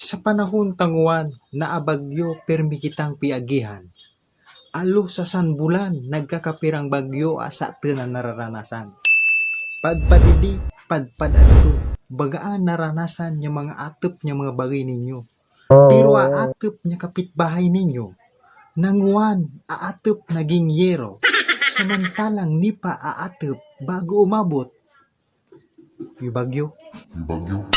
Sa panahon tanguan na abagyo permi kitang piagihan. Alo sa sanbulan nagkakapirang bagyo asa tenan nararanasan. Padpadidi, padpad adto. Bagaan naranasan niya mga atep niya mga bagay ninyo. Pero aatep niya kapitbahay ninyo. Nanguan aatep naging yero. Samantalang ni pa aatep bago umabot. Yung bagyo. Yung bagyo.